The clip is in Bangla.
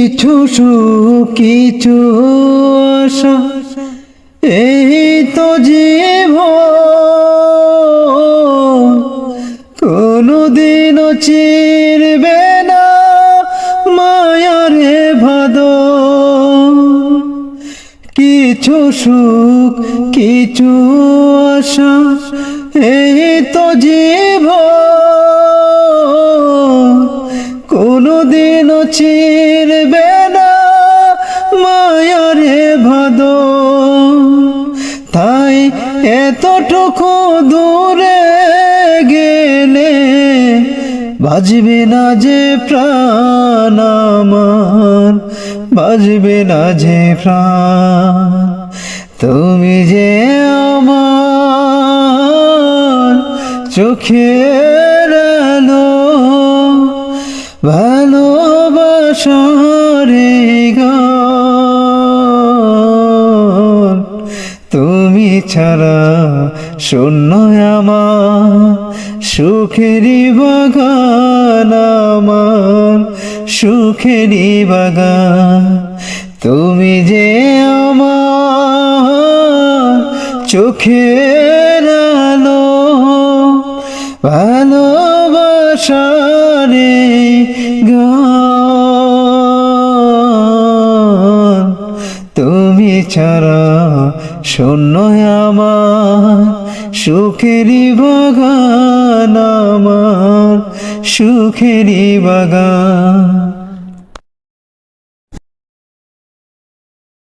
কিছু সুখ কিছু আশা এই তো জীবন, কোনদিনও চিরবে না মায়ারে বাঁধন। কিছু সুখ কিছু আশা এই তো জীবন, কোনদিনও চিরবে না মায়ারে বাঁধন। তাই এতটুকু দূরে গেলে বাজবে না যে প্রাণ আমার, বাজবে না যে প্রাণ। তুমি যে আমার চোখের আলো, ভালোবাসার গান। তুমি ছাড়া শূন্য আমার সুখেরই বাগান, আমার সুখেরই বাগান। তুমি যে আমার চোখের আলো, ভালোবাসার গান। তুমি ছাড়া শূন্য আমার সুখেরই বাগান, আমার সুখেরই বাগান।